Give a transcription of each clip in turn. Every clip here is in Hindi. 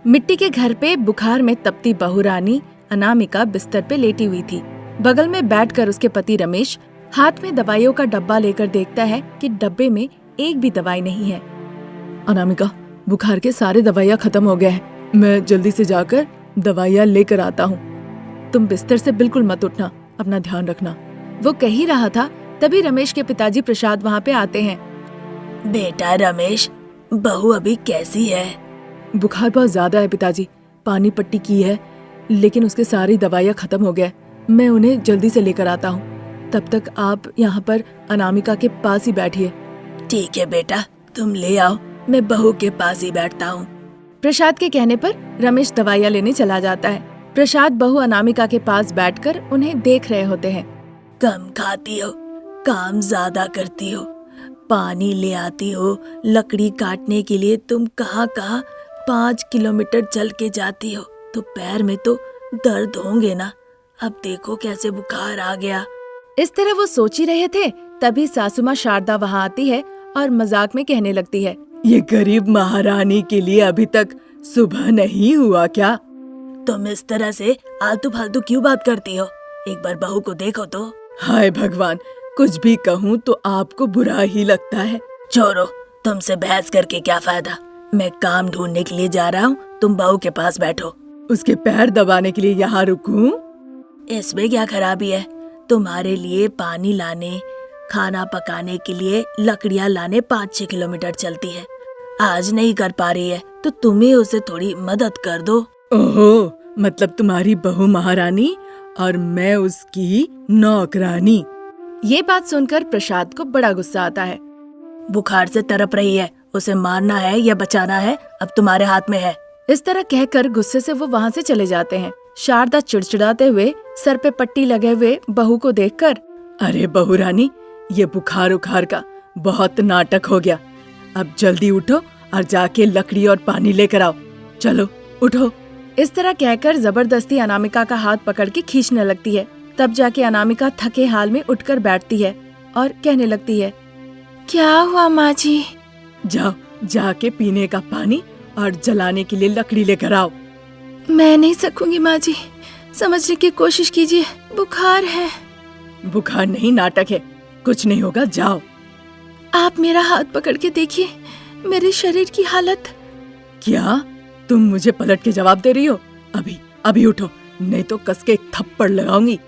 मिट्टी के घर पे बुखार में तपती बहू रानी अनामिका बिस्तर पे लेटी हुई थी। बगल में बैठकर उसके पति रमेश हाथ में दवाइयों का डब्बा लेकर देखता है कि डब्बे में एक भी दवाई नहीं है। अनामिका, बुखार के सारे दवाइयाँ खत्म हो गए हैं। मैं जल्दी से जाकर दवाइयाँ लेकर आता हूँ। तुम बिस्तर से बिल्कुल मत उठना, अपना ध्यान रखना। वो कह ही रहा था तभी रमेश के पिताजी प्रसाद वहाँ पे आते हैं। बेटा रमेश, बहू अभी कैसी है? बुखार बहुत ज्यादा है पिताजी, पानी पट्टी की है, लेकिन उसके सारी दवाइयाँ खत्म हो गए। मैं उन्हें जल्दी से लेकर आता हूँ, तब तक आप यहाँ पर अनामिका के पास ही बैठिए। ठीक है बेटा, तुम ले आओ, मैं बहू के पास ही बैठता हूँ। प्रसाद के कहने पर रमेश दवाइयाँ लेने चला जाता है। प्रसाद बहू अनामिका के पास बैठकर उन्हें देख रहे होते हैं। कम खाती हो, काम ज्यादा करती हो, पानी ले आती हो, लकड़ी काटने के लिए तुम कहाँ 5 किलोमीटर चल के जाती हो, तो पैर में तो दर्द होंगे ना। अब देखो कैसे बुखार आ गया। इस तरह वो सोच ही रहे थे, तभी सासू माँ शारदा वहाँ आती है और मजाक में कहने लगती है, ये गरीब महारानी के लिए अभी तक सुबह नहीं हुआ क्या? तुम इस तरह से आलतू फालतू क्यों बात करती हो? एक बार बहू को देखो तो। हाय भगवान, कुछ भी कहूँ तो आपको बुरा ही लगता है। छोड़ो, तुमसे बहस करके क्या फायदा। मैं काम ढूंढने के लिए जा रहा हूँ, तुम बहू के पास बैठो। उसके पैर दबाने के लिए यहाँ रुकूं? इसमें क्या खराबी है? तुम्हारे लिए पानी लाने, खाना पकाने के लिए लकड़ियाँ लाने 5-6 किलोमीटर चलती है। आज नहीं कर पा रही है तो तुम ही उसे थोड़ी मदद कर दो। ओहो, मतलब तुम्हारी बहू महारानी और मैं उसकी नौकरानी। ये बात सुनकर प्रसाद को बड़ा गुस्सा आता है। बुखार से तड़प रही है, उसे मारना है या बचाना है अब तुम्हारे हाथ में है। इस तरह कहकर गुस्से से वो वहाँ से चले जाते हैं। शारदा चिड़चिड़ाते हुए सर पे पट्टी लगे हुए बहू को देखकर, अरे बहू रानी, ये बुखार उखार का बहुत नाटक हो गया। अब जल्दी उठो और जाके लकड़ी और पानी लेकर आओ। चलो उठो। इस तरह कहकर जबरदस्ती अनामिका का हाथ पकड़ के खींचने लगती है। तब जाके अनामिका थके हाल में उठकर बैठती है और कहने लगती है, क्या हुआ माँ जी? जाओ, जाके पीने का पानी और जलाने के लिए लकड़ी लेकर आओ। मैं नहीं सकूंगी माँ जी, समझने की कोशिश कीजिए, बुखार है। बुखार नहीं, नाटक है, कुछ नहीं होगा, जाओ। आप मेरा हाथ पकड़ के देखिए, मेरे शरीर की हालत। क्या तुम मुझे पलट के जवाब दे रही हो? अभी उठो, नहीं तो कस के एक थप्पड़ लगाऊंगी।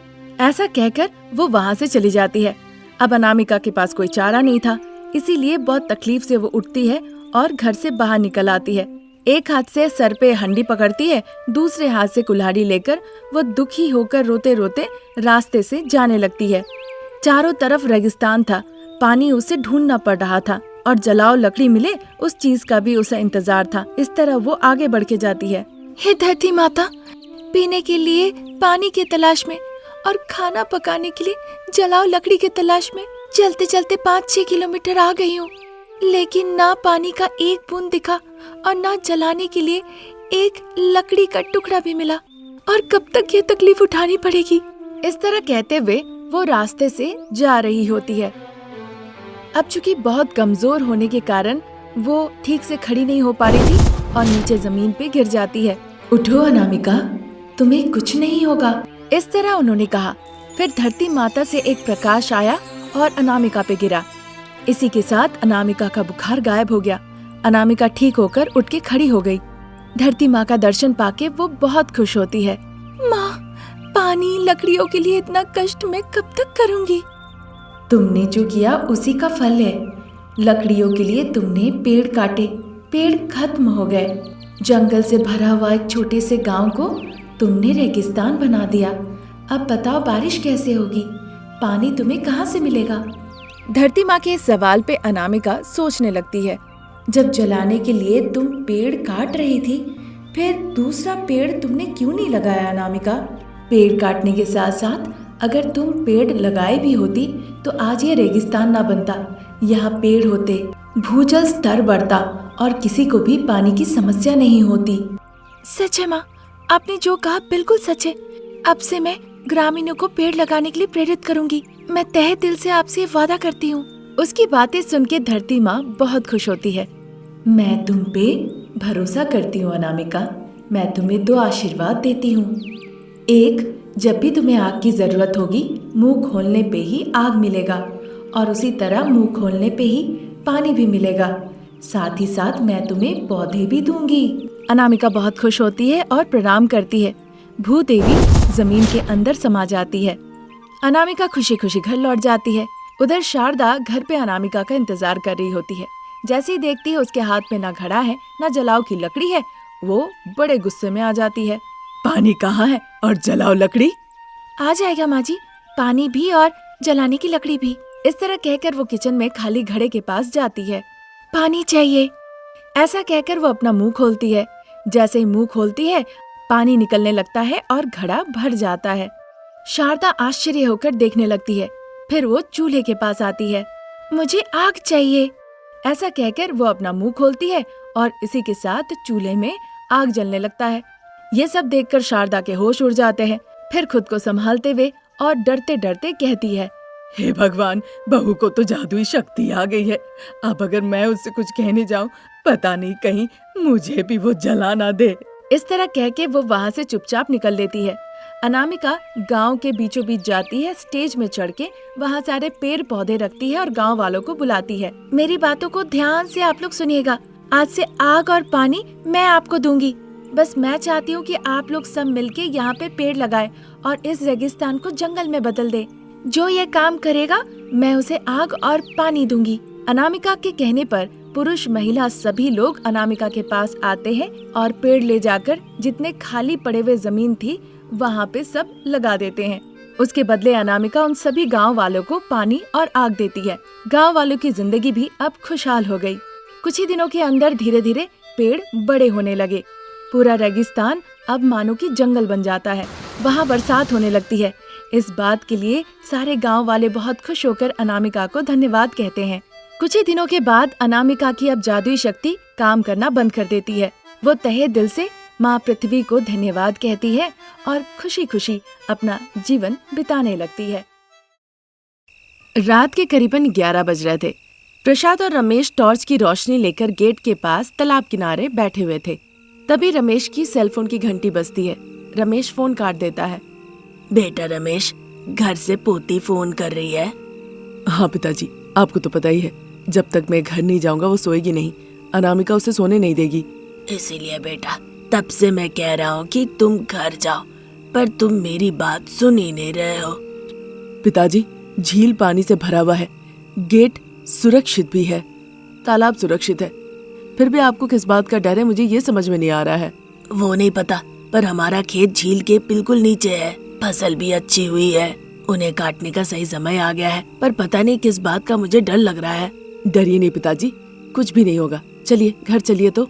ऐसा कहकर वो वहाँ से चली जाती है। अब अनामिका के पास कोई चारा नहीं था, इसीलिए बहुत तकलीफ से वो उठती है और घर से बाहर निकल आती है। एक हाथ से सर पे हंडी पकड़ती है, दूसरे हाथ से कुल्हाड़ी लेकर वो दुखी होकर रोते रोते रास्ते से जाने लगती है। चारों तरफ रेगिस्तान था, पानी उसे ढूंढना पड़ रहा था और जलाओ लकड़ी मिले उस चीज का भी उसे इंतजार था। इस तरह वो आगे बढ़ के जाती है। हे धरती माता, पीने के लिए पानी की तलाश में और खाना पकाने के लिए जलाओ लकड़ी की तलाश में चलते चलते 5-6 किलोमीटर आ गई हूँ, लेकिन ना पानी का एक बूंद दिखा और ना जलाने के लिए एक लकड़ी का टुकड़ा भी मिला। और कब तक ये तकलीफ उठानी पड़ेगी? इस तरह कहते हुए वो रास्ते से जा रही होती है। अब चूंकि बहुत कमजोर होने के कारण वो ठीक से खड़ी नहीं हो पा रही थी और नीचे जमीन पे गिर जाती है। उठो अनामिका, तुम्हें कुछ नहीं होगा, इस तरह उन्होंने कहा। फिर धरती माता से एक प्रकाश आया और अनामिका पे गिरा। इसी के साथ अनामिका का बुखार गायब हो गया। अनामिका ठीक होकर उठ के खड़ी हो गई। धरती माँ का दर्शन पाके वो बहुत खुश होती है। माँ, पानी लकड़ियों के लिए इतना कष्ट मैं कब तक करूँगी? तुमने जो किया उसी का फल है। लकड़ियों के लिए तुमने पेड़ काटे, पेड़ खत्म हो गए। जंगल से भरा हुआ एक छोटे से गांव को तुमने रेगिस्तान बना दिया। अब बताओ बारिश कैसे होगी? पानी तुम्हें कहाँ से मिलेगा? धरती माँ के इस सवाल पे अनामिका सोचने लगती है। जब जलाने के लिए तुम पेड़ काट रही थी, फिर दूसरा पेड़ तुमने क्यों नहीं लगाया अनामिका? पेड़ काटने के साथ साथ अगर तुम पेड़ लगाए भी होती तो आज ये रेगिस्तान ना बनता। यहाँ पेड़ होते, भूजल स्तर बढ़ता और किसी को भी पानी की समस्या नहीं होती। सच है माँ, आपने जो कहा बिल्कुल सच है। अब से मैं ग्रामीणों को पेड़ लगाने के लिए प्रेरित करूंगी। मैं तहे दिल से आपसे वादा करती हूँ। उसकी बातें सुन के धरती माँ बहुत खुश होती है। मैं तुम पे भरोसा करती हूँ अनामिका, मैं तुम्हें 2 आशीर्वाद देती हूँ। एक, जब भी तुम्हें आग की जरूरत होगी, मुंह खोलने पे ही आग मिलेगा, और उसी तरह मुंह खोलने पे ही पानी भी मिलेगा। साथ ही साथ मैं तुम्हें पौधे भी दूंगी। अनामिका बहुत खुश होती है और प्रणाम करती है। भूदेवी जमीन के अंदर समा जाती है। अनामिका खुशी खुशी घर लौट जाती है। उधर शारदा घर पे अनामिका का इंतजार कर रही होती है। जैसे ही देखती है उसके हाथ में ना घड़ा है ना जलाओ की लकड़ी है, वो बड़े गुस्से में आ जाती है। पानी कहाँ है और जलाओ लकड़ी? आ जाएगा माँ जी, पानी भी और जलाने की लकड़ी भी। इस तरह कहकर वो किचन में खाली घड़े के पास जाती है। पानी चाहिए, ऐसा कहकर वो अपना मुंह खोलती है। जैसे ही मुंह खोलती है, पानी निकलने लगता है और घड़ा भर जाता है। शारदा आश्चर्य होकर देखने लगती है। फिर वो चूल्हे के पास आती है। मुझे आग चाहिए, ऐसा कहकर वो अपना मुंह खोलती है और इसी के साथ चूल्हे में आग जलने लगता है। ये सब देखकर शारदा के होश उड़ जाते हैं। फिर खुद को संभालते हुए और डरते डरते कहती है, हे भगवान, बहू को तो जादुई शक्ति आ गई है। अब अगर मैं उससे कुछ कहने जाऊं, पता नहीं कहीं मुझे भी वो जला ना दे। इस तरह कह के वो वहाँ से चुपचाप निकल लेती है। अनामिका गांव के बीचों बीच जाती है। स्टेज में चढ़ के वहाँ सारे पेड़ पौधे रखती है और गांव वालों को बुलाती है। मेरी बातों को ध्यान से आप लोग सुनिएगा। आज से आग और पानी मैं आपको दूंगी। बस मैं चाहती हूँ कि आप लोग सब मिलके यहाँ पे पेड़ लगाएं और इस रेगिस्तान को जंगल में बदल दे। जो ये काम करेगा मैं उसे आग और पानी दूंगी। अनामिका के कहने पर पुरुष महिला सभी लोग अनामिका के पास आते हैं और पेड़ ले जाकर जितने खाली पड़े हुए जमीन थी वहाँ पे सब लगा देते हैं। उसके बदले अनामिका उन सभी गांव वालों को पानी और आग देती है। गांव वालों की जिंदगी भी अब खुशहाल हो गई। कुछ ही दिनों के अंदर धीरे धीरे पेड़ बड़े होने लगे। पूरा रेगिस्तान अब मानो कि जंगल बन जाता है। वहाँ बरसात होने लगती है। इस बात के लिए सारे गांव वाले बहुत खुश होकर अनामिका को धन्यवाद कहते हैं। कुछ ही दिनों के बाद अनामिका की अब जादुई शक्ति काम करना बंद कर देती है। वो तहे दिल से माँ पृथ्वी को धन्यवाद कहती है और खुशी खुशी अपना जीवन बिताने लगती है। रात के करीबन 11 बज रहे थे। प्रसाद और रमेश टॉर्च की रोशनी लेकर गेट के पास तालाब किनारे बैठे हुए थे। तभी रमेश की सेलफोन की घंटी बजती है। रमेश फोन काट देता है। बेटा रमेश, घर से पोती फोन कर रही है। हाँ पिताजी, आपको तो पता ही है, जब तक मैं घर नहीं जाऊंगा वो सोएगी नहीं। अनामिका उसे सोने नहीं देगी। इसीलिए बेटा तब से मैं कह रहा हूँ कि तुम घर जाओ, पर तुम मेरी बात सुन ही नहीं रहे हो। पिताजी, झील पानी से भरा हुआ है, गेट सुरक्षित भी है, तालाब सुरक्षित है, फिर भी आपको किस बात का डर है, मुझे ये समझ में नहीं आ रहा है। वो नहीं पता, पर हमारा खेत झील के बिल्कुल नीचे है। फसल भी अच्छी हुई है। उन्हें काटने का सही समय आ गया है, पर पता नहीं किस बात का मुझे डर लग रहा है। डरिए नहीं पिताजी, कुछ भी नहीं होगा। चलिए घर चलिए। तो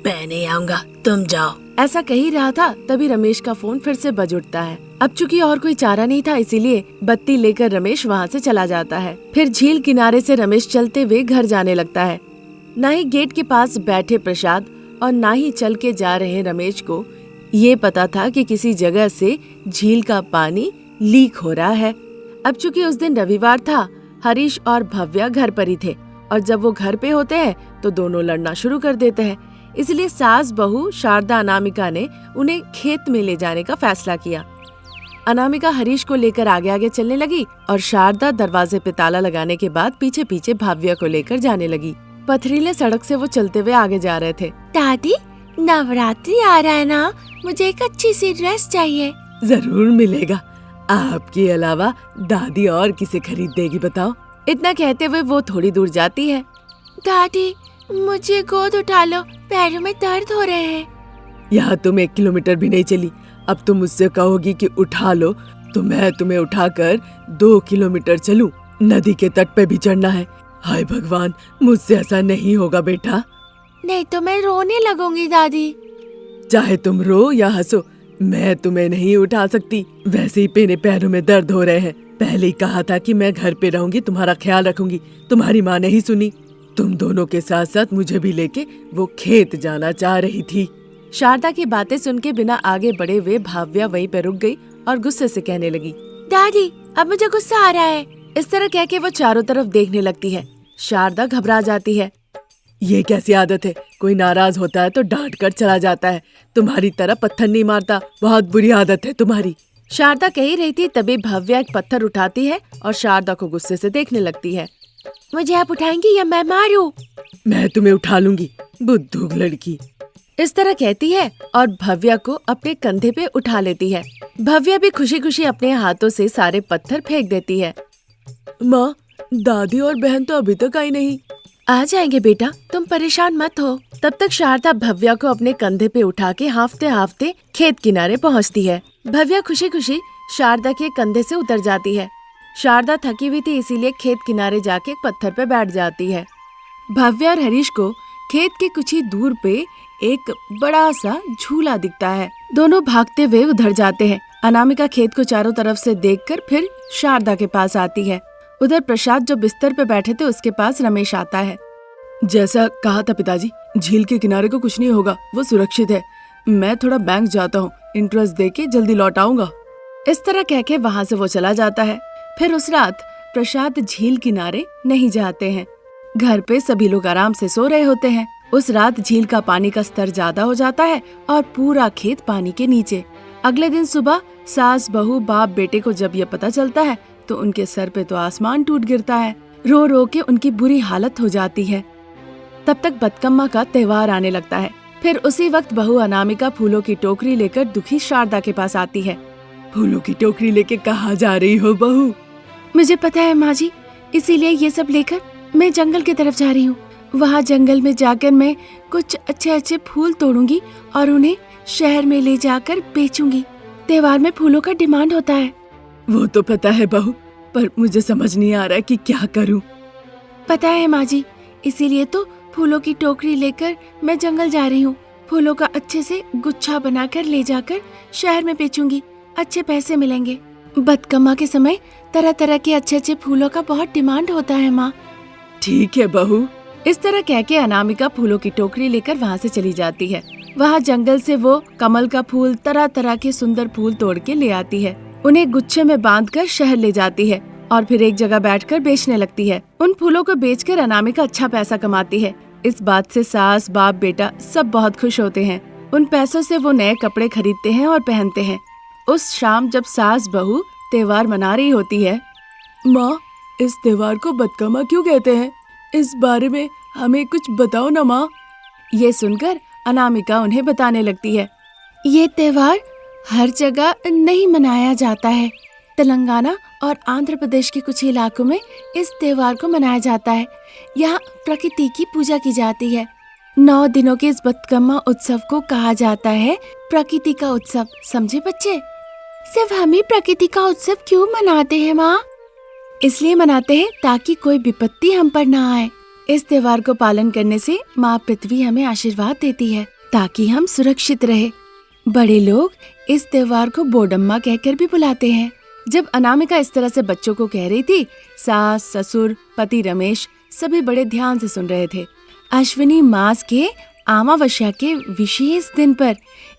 मैं नहीं आऊंगा, तुम जाओ। ऐसा कह ही रहा था तभी रमेश का फोन फिर से बज उठता है। अब चूंकि और कोई चारा नहीं था, इसीलिए बत्ती लेकर रमेश वहाँ से चला जाता है। फिर झील किनारे से रमेश चलते हुए घर जाने लगता है। न ही गेट के पास बैठे प्रसाद और न ही चल के जा रहे रमेश को ये पता था कि किसी जगह से झील का पानी लीक हो रहा है। अब चूंकि उस दिन रविवार था, हरीश और भव्या घर पर ही थे और जब वो घर पे होते हैं तो दोनों लड़ना शुरू कर देते हैं। इसलिए सास बहू शारदा अनामिका ने उन्हें खेत में ले जाने का फैसला किया। अनामिका हरीश को लेकर आगे आगे चलने लगी और शारदा दरवाजे पे ताला लगाने के बाद पीछे पीछे भव्या को लेकर जाने लगी। पथरीले सड़क से वो चलते हुए आगे जा रहे थे। दादी, नवरात्रि आ रहा है ना, मुझे एक अच्छी सी ड्रेस चाहिए। जरूर मिलेगा, आपके अलावा दादी और किसे खरीद देगी बताओ। इतना कहते हुए वो थोड़ी दूर जाती है। दादी, मुझे गोद उठा लो, पैरों में दर्द हो रहे हैं। यहाँ तुम 1 किलोमीटर भी नहीं चली, अब तुम मुझसे कहोगी कि उठा लो तो मैं तुम्हें उठाकर 2 किलोमीटर चलूं। नदी के तट पे भी चढ़ना है। हाय भगवान, मुझसे ऐसा नहीं होगा बेटा। नहीं तो मैं रोने लगूंगी दादी। चाहे तुम रो या हंसो, मैं तुम्हें नहीं उठा सकती। वैसे ही मेरे पैरों में दर्द हो रहे हैं। पहले ही कहा था कि मैं घर पे रहूंगी, तुम्हारा ख्याल रखूंगी। तुम्हारी माँ नहीं सुनी। तुम दोनों के साथ साथ मुझे भी लेके वो खेत जाना चाह रही थी। शारदा की बातें सुन के बिना आगे बढ़े हुए भव्या वहीं पे रुक गई और गुस्से से कहने लगी, दादी अब मुझे गुस्सा आ रहा है। इस तरह कह के वो चारों तरफ देखने लगती है। शारदा घबरा जाती है। ये कैसी आदत है कोई नाराज होता है तो डांट कर चला जाता है। तुम्हारी तरह पत्थर नहीं मारता, बहुत बुरी आदत है तुम्हारी। शारदा कह ही रही थी तभी भव्या एक पत्थर उठाती है और शारदा को गुस्से से देखने लगती है। मुझे आप उठाएंगी या मैं मारूं? मैं तुम्हें उठा लूंगी, बुद्धू लड़की। इस तरह कहती है और भव्या को अपने कंधे पे उठा लेती है। भव्या भी खुशी खुशी अपने हाथों से सारे पत्थर फेंक देती है। माँ, दादी और बहन तो अभी तक आई नहीं। आ जाएंगे बेटा, तुम परेशान मत हो। तब तक शारदा भव्या को अपने कंधे पे उठा के हांफते हांफते खेत किनारे पहुँचती है। भव्या खुशी खुशी शारदा के कंधे से उतर जाती है। शारदा थकी हुई थी इसीलिए खेत किनारे जाके एक पत्थर पे बैठ जाती है। भव्या और हरीश को खेत के कुछ ही दूर पे एक बड़ा सा झूला दिखता है। दोनों भागते हुए उधर जाते हैं। अनामिका खेत को चारों तरफ से देखकर फिर शारदा के पास आती है। उधर प्रसाद जो बिस्तर पे बैठे थे उसके पास रमेश आता है। जैसा कहा था पिताजी, झील के किनारे को कुछ नहीं होगा, वो सुरक्षित है। मैं थोड़ा बैंक जाता हूँ, इंटरेस्ट देके जल्दी लौट आऊंगा। इस तरह कह के वहाँ से वो चला जाता है। फिर उस रात प्रसाद झील किनारे नहीं जाते हैं। घर पे सभी लोग आराम से सो रहे होते हैं। उस रात झील का पानी का स्तर ज्यादा हो जाता है और पूरा खेत पानी के नीचे। अगले दिन सुबह सास बहू बाप बेटे को जब ये पता चलता है तो उनके सर पे तो आसमान टूट गिरता है। रो रो के उनकी बुरी हालत हो जाती है। तब तक बतकम्मा का त्योहार आने लगता है। फिर उसी वक्त बहू अनामिका फूलों की टोकरी लेकर दुखी शारदा के पास आती है। फूलों की टोकरी लेके कहाँ जा रही हो बहू? मुझे पता है माँ जी, इसीलिए ये सब लेकर मैं जंगल की तरफ जा रही हूँ। वहाँ जंगल में जाकर मैं कुछ अच्छे अच्छे फूल तोड़ूंगी और उन्हें शहर में ले जाकर बेचूंगी। त्योहार में फूलों का डिमांड होता है। वो तो पता है बहू, पर मुझे समझ नहीं आ रहा कि क्या करूँ। पता है माँ जी, इसीलिए तो फूलों की टोकरी लेकर मैं जंगल जा रही हूँ। फूलों का अच्छे से गुच्छा बनाकर ले जाकर शहर में बेचूंगी, अच्छे पैसे मिलेंगे। बतकम्मा के समय तरह तरह के अच्छे अच्छे फूलों का बहुत डिमांड होता है माँ। ठीक है बहू। इस तरह कह के अनामिका फूलों की टोकरी लेकर वहाँ से चली जाती है। वहाँ जंगल से वो कमल का फूल, तरह तरह के सुंदर फूल तोड़ के ले आती है। उन्हें गुच्छे में बांधकर शहर ले जाती है और फिर एक जगह बैठकर बेचने लगती है। उन फूलों को बेचकर अनामिका अच्छा पैसा कमाती है। इस बात से सास बाप बेटा सब बहुत खुश होते हैं। उन पैसों से वो नए कपड़े खरीदते हैं और पहनते हैं। उस शाम जब सास बहू त्योहार मना रही होती है। माँ, इस त्योहार को बतकम्मा क्यों कहते हैं? इस बारे में हमें कुछ बताओ ना माँ। ये सुनकर अनामिका उन्हें बताने लगती है। ये त्योहार हर जगह नहीं मनाया जाता है। तेलंगाना और आंध्र प्रदेश के कुछ इलाकों में इस त्योहार को मनाया जाता है। यहाँ प्रकृति की पूजा की जाती है। 9 दिनों के इस बतकम्मा उत्सव को कहा जाता है प्रकृति का उत्सव। समझे बच्चे? सिर्फ हम ही प्रकृति का उत्सव क्यों मनाते हैं माँ? इसलिए मनाते हैं ताकि कोई विपत्ति हम पर ना आए। इस त्योहार को पालन करने से माँ पृथ्वी हमें आशीर्वाद देती है ताकि हम सुरक्षित रहे। बड़े लोग इस त्योहार को बोडम्मा कहकर भी बुलाते हैं। जब अनामिका इस तरह से बच्चों को कह रही थी, सास ससुर पति रमेश सभी बड़े ध्यान से सुन रहे थे। अश्विनी मास के अमावस्या के विशेष दिन पर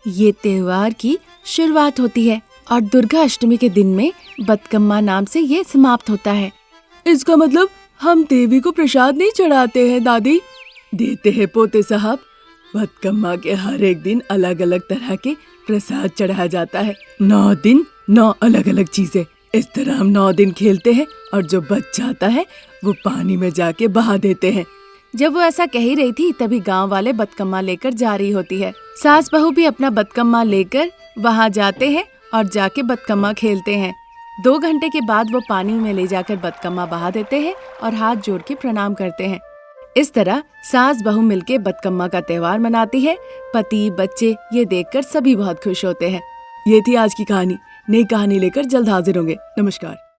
ये त्योहार की शुरुआत होती है और दुर्गा अष्टमी के दिन में बतकम्मा नाम से ये समाप्त होता है। इसका मतलब हम देवी को प्रसाद नहीं चढ़ाते हैं दादी? देते हैं पोते साहब। बतकम्मा के हर एक दिन अलग अलग तरह के प्रसाद चढ़ाया जाता है। 9 दिन 9 अलग अलग चीजें। इस तरह हम 9 दिन खेलते हैं और जो बच जाता है वो पानी में जाके बहा देते हैं। जब वो ऐसा कह ही रही थी तभी गांव वाले बतकम्मा लेकर जा रही होती है। सास बहू भी अपना बतकम्मा लेकर वहां जाते हैं और जाके बतकम्मा खेलते हैं। 2 घंटे के बाद वो पानी में ले जाकर बतकम्मा बहा देते हैं और हाथ जोड़ के प्रणाम करते हैं। इस तरह सास बहू मिलके बतकम्मा का त्योहार मनाती है। पति बच्चे ये देखकर सभी बहुत खुश होते हैं। ये थी आज की कहानी। नई कहानी लेकर जल्द हाजिर होंगे। नमस्कार।